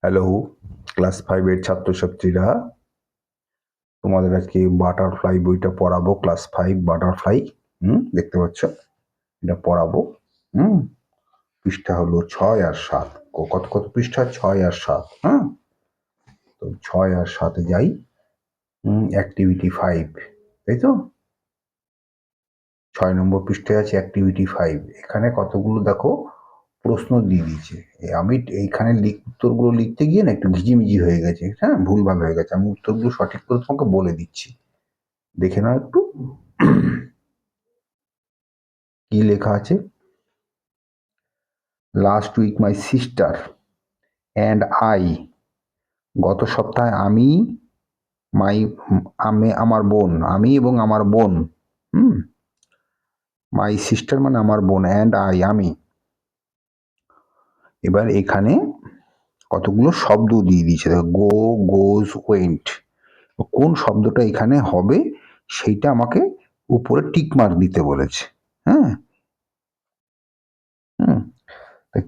Hello, class 5 এর ছাত্রছাত্রীরা, তোমাদের আজকে বাটারফ্লাই বইটা পড়াবো। Class 5 butterfly. দেখতে পাচ্ছ? এটা পড়াবো। হুম পৃষ্ঠা হলো 6 আর 7। কত কত পৃষ্ঠা? 6 আর 7। হ্যাঁ, তো 6 আর 7-এ যাই। অ্যাক্টিভিটি 5, তাই তো? 6 নম্বর পৃষ্ঠায় আছে অ্যাক্টিভিটি 5। এখানে কতগুলো দেখো প্রশ্ন দিয়ে দিয়েছে। আমি এইখানে উত্তরগুলো লিখতে গিয়ে না একটু ঘিজিমিজি হয়ে গেছে। হ্যাঁ, ভুলভাল হয়ে গেছে। আমি উত্তরগুলো সঠিক করে তোমাকে বলে দিচ্ছি, দেখে নাও একটু। কি লেখা আছে? Last week my sister and I, গত সপ্তাহে আমার বোন, আমি এবং আমার বোন। মাই সিস্টার মানে আমার বোন, অ্যান্ড আমি। এবার এখানে কতগুলো শব্দ দিয়ে দিয়েছে, গো, গোজ, ওয়েন্ট। কোন শব্দটা এখানে হবে সেইটা আমাকে উপরে টিক মার্ক দিতে বলেছে। হ্যাঁ,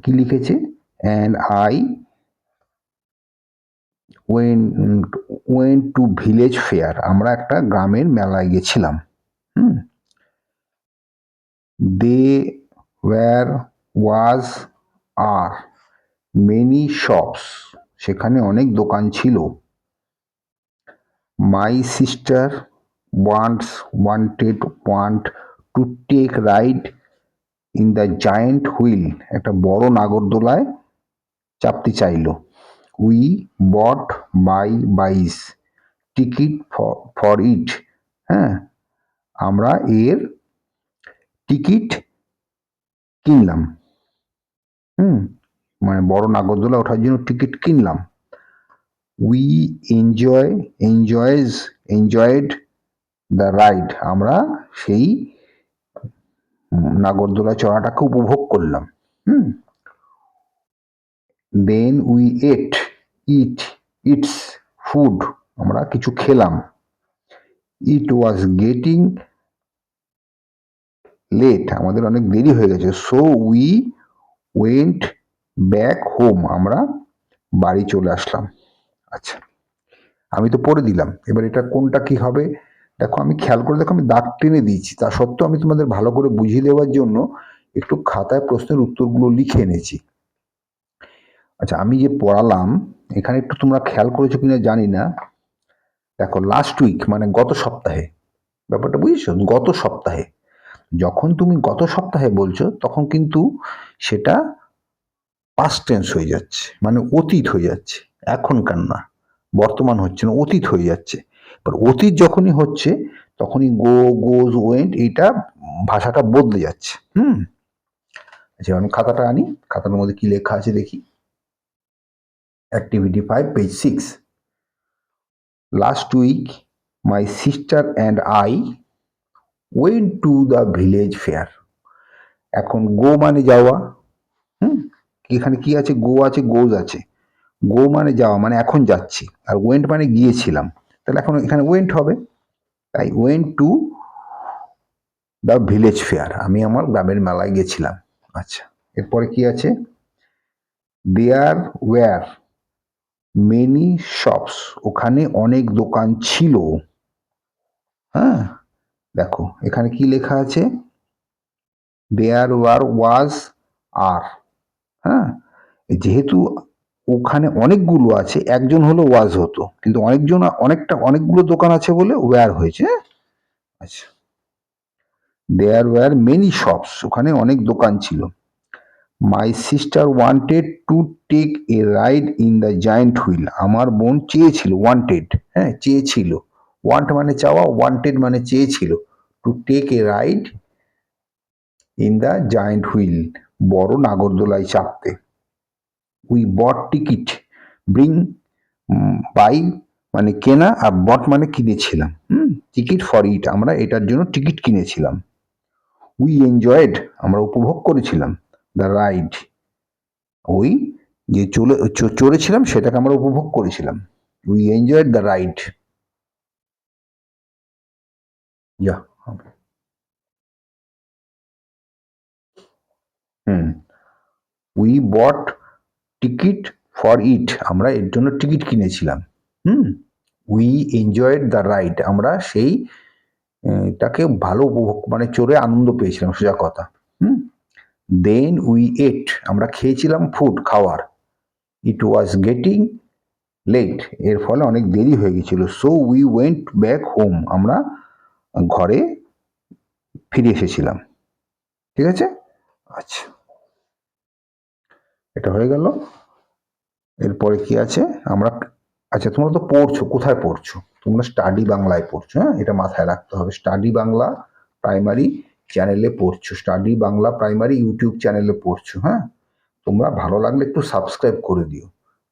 কি লিখেছে? And I went to village fair, আমরা একটা গ্রামের মেলায় গেছিলাম। দে ওয়াজ আর মেনি শপস, সেখানে অনেক দোকান ছিল। My sister want to take ride in the giant wheel, একটা বড় নাগরদোলায় চাপতে চাইল। We bought buys ticket for it, হ্যাঁ, আমরা এর টিকিট কিনলাম। মানে বড় নাগরদোলা ওঠার জন্য টিকিট কিনলাম। উই এনজয়েড দ্য রাইড, আমরা সেই নাগরদোলা চড়াটাকে উপভোগ করলাম। দেন উই ইটস ফুড, আমরা কিছু খেলাম। ইট ওয়াজ গেটিং লেট, আমাদের অনেক দেরি হয়ে গেছে। So we went back home, আমরা বাড়ি চলে আসলাম। আচ্ছা, আমি তো পড়ে দিলাম। এবার এটা কোনটা কি হবে দেখো, আমি খেয়াল করে দেখো, আমি দাগ টেনে দিয়েছি। তা সত্ত্বেও আমি তোমাদের ভালো করে বুঝিয়ে দেওয়ার জন্য একটু খাতায় প্রশ্নের উত্তরগুলো লিখে এনেছি। আচ্ছা, আমি যে পড়ালাম এখানে একটু তোমরা খেয়াল করেছো কিনা জানি না। দেখো, লাস্ট উইক মানে গত সপ্তাহে, ব্যাপারটা বুঝেছো? গত সপ্তাহে, যখন তুমি গত সপ্তাহে বলছো তখন কিন্তু সেটা পাস্ট টেন্স হয়ে যাচ্ছে, মানে অতীত হয়ে যাচ্ছে। এখনকার না, বর্তমান হচ্ছে না, অতীত হয়ে যাচ্ছে। এবার অতীত যখনই হচ্ছে তখনই গোজ, ওয়েন্ট, এইটা ভাষাটা বদলে যাচ্ছে। আচ্ছা, আমি খাতাটা আনি। খাতার মধ্যে কি লেখা আছে দেখি। Activity 5, page 6। Last week my sister and I went to the village fair. এখন গো মানে যাওয়া। এখানে কি আছে? গো আছে, গোজ আছে। গো মানে যাওয়া, মানে এখন যাচ্ছি। আর ওয়েন্ট মানে গিয়েছিলাম, তাহলে এখন এখানে ওয়েন্ট হবে। তাই went to the village fair, আমি আমার গ্রামের মেলায় গেছিলাম। আচ্ছা, এরপরে কি আছে? দেয়ার ওয়্যার মেনি শপস, ওখানে অনেক দোকান ছিল। হ্যাঁ, দেখো এখানে কি লেখা আছে? দেয়ার ওয়াজ আর, হ্যাঁ, যেহেতু ওখানে অনেকগুলো আছে, একজন হলো ওয়াজ হতো, কিন্তু অনেকগুলো দোকান আছে বলে ওয়্যার হয়েছে। আচ্ছা, দেয়ার ওয়্যার মেনি শপস, ওখানে অনেক দোকান ছিল। My sister wanted to take a ride in the giant wheel, আমার বোন চেয়েছিল, ওয়ান্টেড, হ্যাঁ, চেয়েছিল। ওয়ান্ট মানে চাওয়া, ওয়ান্টেড মানে চেয়েছিল। To take a ride in the giant wheel, বড় নাগরদোলায় চাপতে। We bought ticket, bring, buy মানে কেনা, আর বট মানে কিনেছিলাম। টিকিট ফর ইট, আমরা এটার জন্য টিকিট কিনেছিলাম। উই এনজয়েড, আমরা উপভোগ করেছিলাম। দ্য রাইড, ওই যে চড়েছিলাম সেটাকে আমরা উপভোগ করেছিলাম। We enjoyed the ride. যা, we bought ticket for it আমরা এর জন্য টিকিট কিনেছিলাম। উই এনজয়েড দ্য রাইড আমরা সেই তাকে ভালো উপভোগ মানে চড়ে আনন্দ পেয়েছিলাম, সোজা কথা। দেন উই এট আমরা খেয়েছিলাম ফুড খাওয়ার। ইট ওয়াজ গেটিং লেট এর ফলে অনেক দেরি হয়ে গেছিল। So we went back home আমরা ঘরে ফিরে এসেছিলাম। ঠিক আছে, আচ্ছা এটা হয়ে গেল। এরপরে কি আছে আমরা, আচ্ছা তোমরা তো পড়ছো, কোথায় পড়ছো? তোমরা স্টাডি বাংলায় পড়ছো, হ্যাঁ এটা মাথায় রাখতে হবে। স্টাডি বাংলা প্রাইমারি চ্যানেলে পড়ছো, স্টাডি বাংলা প্রাইমারি ইউটিউব চ্যানেলে পড়ছো। হ্যাঁ তোমরা ভালো লাগলে একটু সাবস্ক্রাইব করে দিও,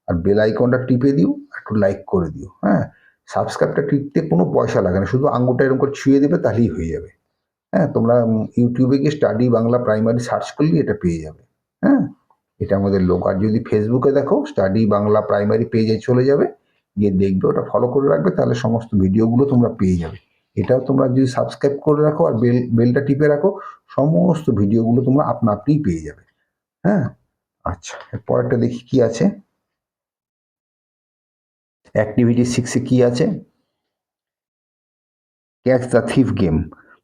আর বেল আইকনটা টিপে দিও, একটু লাইক করে দিও। হ্যাঁ সাবস্ক্রাইবটা টিপতে কোনো পয়সা লাগে না, শুধু আঙুলটা এরকম করে ছুঁয়ে দেবে তাহলেই হয়ে যাবে। হ্যাঁ তোমরা ইউটিউবে গিয়ে স্টাডি বাংলা প্রাইমারি সার্চ করলে এটা পেয়ে যাবে। হ্যাঁ এটা আমাদের লোক। আর যদি ফেসবুকে দেখো স্টাডি বাংলা প্রাইমারি পেজে চলে যাবে, গিয়ে দেখবে, ওটা ফলো করে রাখবে, তাহলে সমস্ত ভিডিওগুলো তোমরা পেয়ে যাবে। এটাও তোমরা যদি সাবস্ক্রাইব করে রাখো আর বেলটা টিপে রাখো, সমস্ত ভিডিওগুলো তোমরা আপনা আপনিই পেয়ে যাবে। হ্যাঁ আচ্ছা পরেরটা দেখি কি আছে। অ্যাক্টিভিটি 6-এ কি আছে? ক্যাচ দ্য থিফ গেম,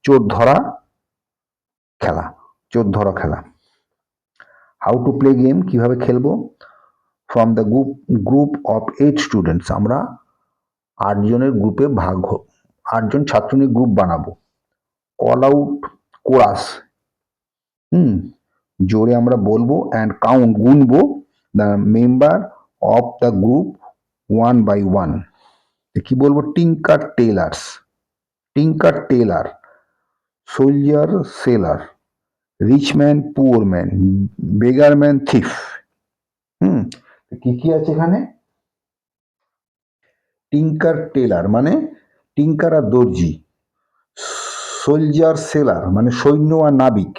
চোর ধরা খেলা, চোর ধরা খেলা। হাউ টু প্লে গেম, কিভাবে খেলবো? From the group of 8 students আমরা 8 জনের গ্রুপে 8 জন ছাত্র নিয়ে গ্রুপ বানাবো। কল আউট কোরাস, জোরে আমরা বলবো, অ্যান্ড কাউন্ট গুনবো the member of the group 1 by 1। কি বলবো? Tinker tailors, tinker tailor, soldier sailor, rich man poor man, beggar man thief. কি কি আছে এখানে? টিঙ্কার টেলার মানে টিঙ্কার আর দর্জি, সোলজার সেলার মানে সৈন্য আর নাবিক,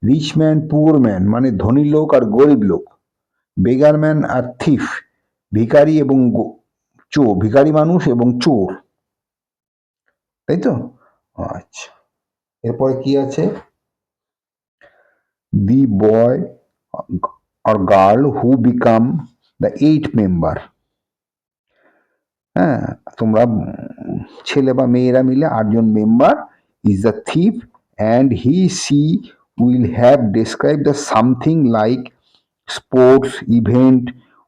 রিচ ম্যান পুয়ার ম্যান মানে ধনী লোক আর গরিব লোক, বেগার ম্যান আর থিফ ভিখারি এবং চোর, ভিখারি মানুষ এবং চোর। তাই তো, আচ্ছা এরপরে কি আছে? দি বয় or girl who become the 8th member। হ্যাঁ তোমরা ছেলে বা মেয়েরা মিলে 8 জন member is the thief and he she will have described the something like sports event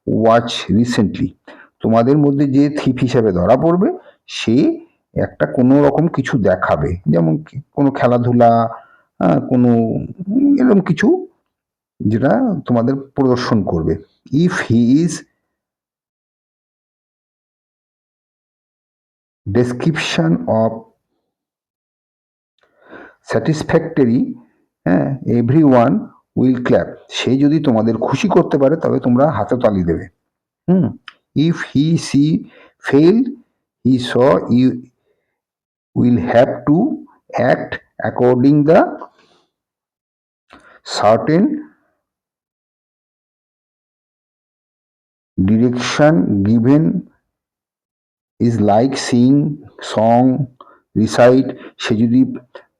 watch recently। তোমাদের মধ্যে যে থিপ হিসেবে ধরা পড়বে সে একটা কোনো রকম কিছু দেখাবে, যেমন কোনো খেলাধুলা, কোনো এরকম কিছু যেটা তোমাদের প্রদর্শন করবে। If he is description of satisfactory, হ্যাঁ এভরি ওয়ান উইল ক্ল্যাপ, সে যদি তোমাদের খুশি করতে পারে তবে তোমরা হাতে তালি দেবে। If he she fail he so you will have to act according the certain direction given is like sing song recite. সে যদি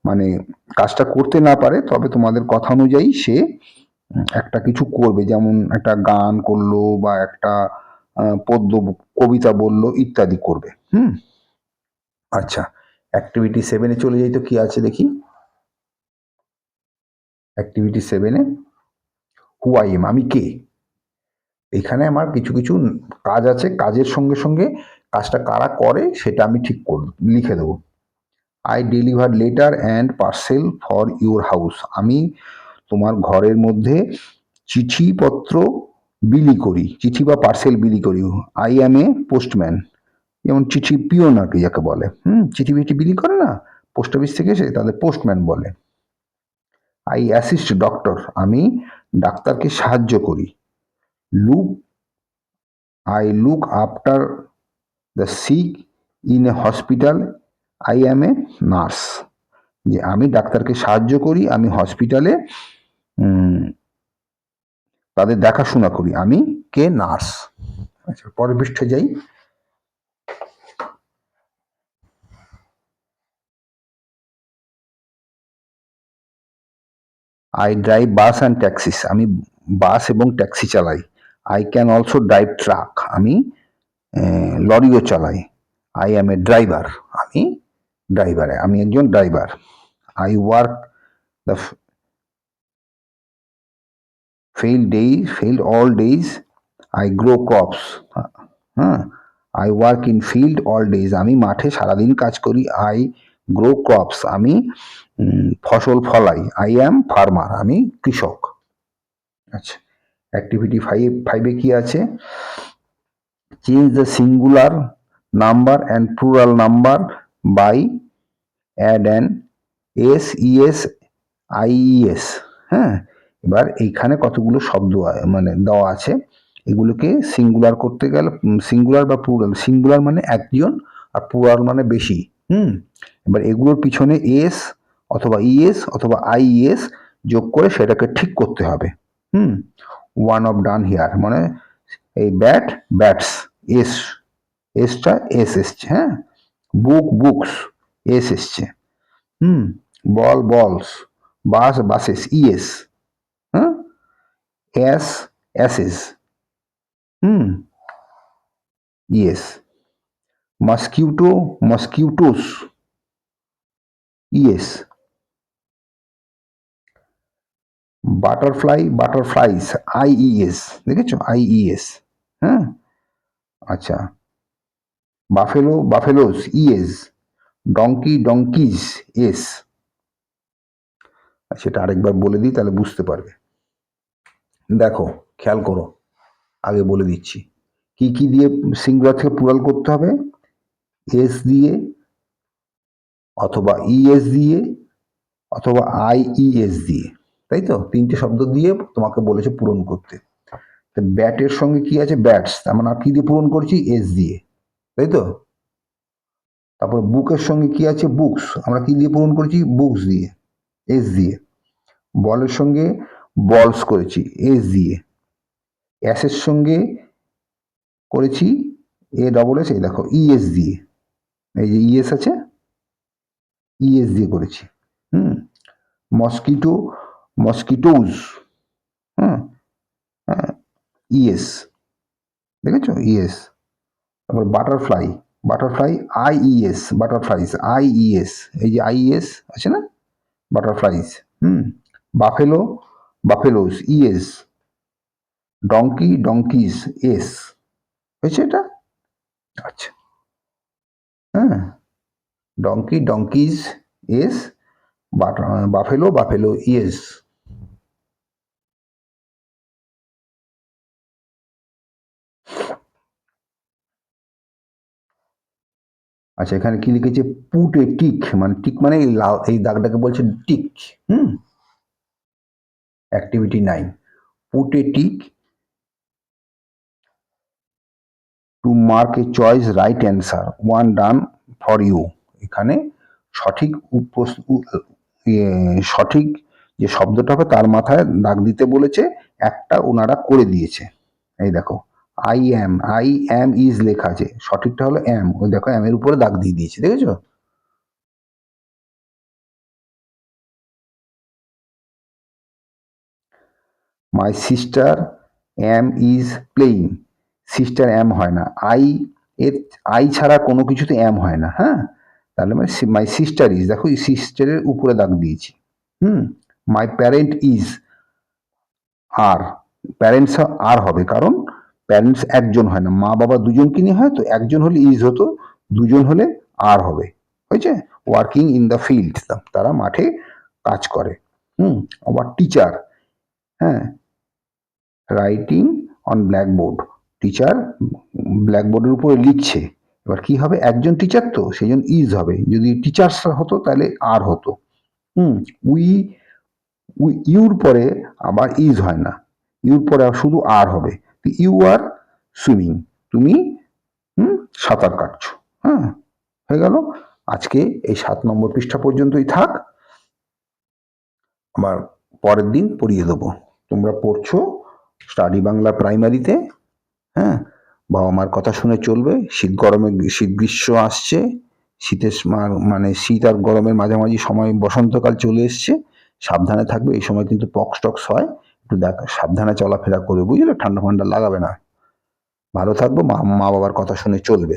মানে কাজটা করতে না পারে তবে তোমাদের কথা অনুযায়ী সে একটা কিছু করবে, যেমন একটা গান করলো বা একটা পদ্য কবিতা বললো ইত্যাদি করবে। আচ্ছা অ্যাক্টিভিটি 7-এ চলে যাই তো কি আছে দেখি। অ্যাক্টিভিটি 7-এ হু আই এম, আমি কে। এখানে আমার কিছু কিছু কাজ আছে, কাজের সঙ্গে সঙ্গে কাজটা কারা করে সেটা আমি ঠিক লিখে দেবো। I deliver letter and parcel for your house, আমি তোমার ঘরের মধ্যে চিঠিপত্র বিলি করি, চিঠি বা পার্সেল বিলি করি। আই অ্যাম এ পোস্টম্যান, যেমন চিঠি পিওন আর কি যাকে বলে, চিঠি বিঠি বিলি করে না পোস্ট অফিস থেকে এসে, তাদের পোস্টম্যান বলে। আই অ্যাসিস্ট ডক্টর, আমি ডাক্তারকে সাহায্য করি। Look I look after the sick in a hospital, I am a nurse, যে আমি ডাক্তারকে সাহায্য করি, আমি হসপিটালে তাদের দেখাশোনা করি, আমি কে নার্স। আচ্ছা পরের পৃষ্ঠে যাই। I drive bus and taxis, আমি বাস এবং ট্যাক্সি চালাই। I can also drive truck, আমি লরিও চালাই। আই অ্যাম এ ড্রাইভার, আমি ড্রাইভার, আমি একজন driver. I work the failed all days, I grow crops, হ্যাঁ, I work in field all days, আমি মাঠে সারাদিন কাজ করি। আই গ্রো ক্রপস, আমি ফসল ফলাই। আই অ্যাম ফার্মার, আমি কৃষক। আচ্ছা, অ্যাক্টিভিটি ফাইভে কি আছে? Change the singular number and plural number by add an S ES IES. হ্যাঁ, এবার এইখানে কতগুলো শব্দ মানে দেওয়া আছে, এগুলোকে সিঙ্গুলার করতে গেলে, সিঙ্গুলার বা প্লুরাল, সিঙ্গুলার মানে একজন আর প্লুরাল মানে বেশি। এবার এগুলোর পিছনে এস অথবা ইএস অথবা আইইএস যোগ করে সেটাকে ঠিক করতে হবে। ওয়ান অফ ডান হিয়ার, মানে এই ব্যাট ব্যাটস, এস, এসটা এস এসছে। হ্যাঁ, বুক বুকস, এস এসছে। Ball balls, bus buses, ES. হ্যাঁ, ass asses, ES. Mosquito mosquitoes, ES. Butterfly butterflies, IES, দেখেছো, আইইএস। হ্যাঁ, আচ্ছা, buffalo buffaloes, ES. Donkey donkeys, S. সেটা আরেকবার বলে দিই, তাহলে বুঝতে পারবে। দেখো, খেয়াল করো, আগে বলে দিচ্ছি কি কি দিয়ে সিঙ্গুলার থেকে প্লুরাল করতে হবে। এস দিয়ে অথবা ইএস দিয়ে অথবা আইইএস দিয়ে, তাই তো? তিনটে শব্দ দিয়ে তোমাকে বলেছে পূরণ করতে। ব্যাটের সঙ্গে কি আছে? ব্যাটস, তার মানে কি দিয়ে পূরণ করছি? এস দিয়ে, তাই তো? তারপর বুকের সঙ্গে কি আছে? বুকস, আমরা কি দিয়ে পূরণ করেছি? বুকস দিয়ে, এস দিয়ে। বলের সঙ্গে বলস করেছি, এস দিয়ে। অ্যাসের সঙ্গে করেছি এ ডবল এস, এই দেখো, ইএস দিয়ে, এই যে ইএস আছে, ইএস দিয়ে করেছি। মসকিটো মসকিটোজ, হ্যাঁ, ইএস, দেখেছো, ইএস। তারপর butterfly butterfly, I E S, butterflies, I E S, এই যে আইইএস আছে না, butterflies. Buffalo buffaloes, ES. Donkey donkeys, S. হয়েছে এটা? আচ্ছা, হ্যাঁ, donkey donkeys, S. Buffalo buffalo, E S. আচ্ছা, এখানে কি লিখেছে? পুট এ টিক, মানে টিক মানে এই দাগটাকে বলছে tick. Activity 9, put a tick to mark a choice right answer, one done for you. এখানে সঠিক সঠিক যে শব্দটা হবে তার মাথায় দাগ দিতে বলেছে, একটা ওনারা করে দিয়েছে। এই দেখো, আই অ্যাম ইজ লেখা আছে, সঠিকটা হলো অ্যাম, ওই দেখো অ্যামের উপরে দাগ দিয়ে দিয়েছে, দেখেছো? My sister am is playing, sister am হয় না, এর আই ছাড়া কোনো কিছুতে অ্যাম হয় না। হ্যাঁ, তাহলে মানে মাই সিস্টার ইজ, দেখো সিস্টারের উপরে দাগ দিয়েছি। My parent is, are, parents are হবে, কারণ প্যারেন্টস একজন হয় না, মা বাবা দুজনকে নিয়ে হয়, তো একজন হলে ইজ হতো, দুজন হলে আর হবে। হয়েছে? ওয়ার্কিং ইন দ্য ফিল্ড, তারা মাঠে কাজ করে। আবার টিচার, হ্যাঁ, রাইটিং অন ব্ল্যাকবোর্ড, টিচার ব্ল্যাকবোর্ডের উপরে লিখছে। এবার কি হবে? একজন টিচার তো, সেই জন্য ইজ হবে। যদি টিচার্স হতো তাহলে আর হতো। উই ইউর পরে আবার ইজ হয় না, ইউর পরে শুধু আর হবে। ইউ আর সুইমিং, তুমি সাঁতার কাটছো। হ্যাঁ, হয়ে গেল। আজকে এই 7 নম্বর পৃষ্ঠা পর্যন্তই থাক, আবার পরের দিন পড়িয়ে দেবো। তোমরা পড়ছো স্টাডি বাংলা প্রাইমারিতে। হ্যাঁ, বাবা মার কথা শুনে চলবে। শীত গ্রীষ্ম আসছে, শীতের মানে শীত আর গরমের মাঝামাঝি সময় বসন্তকাল চলে এসছে, সাবধানে থাকবে। এই সময় কিন্তু পক্স টক্স হয়, একটু দেখ সাবধানে চলাফেরা করবে, বুঝলে? ঠান্ডা ফান্ডা লাগাবে না। ভালো থাকবো, মা বাবার কথা শুনে চলবে।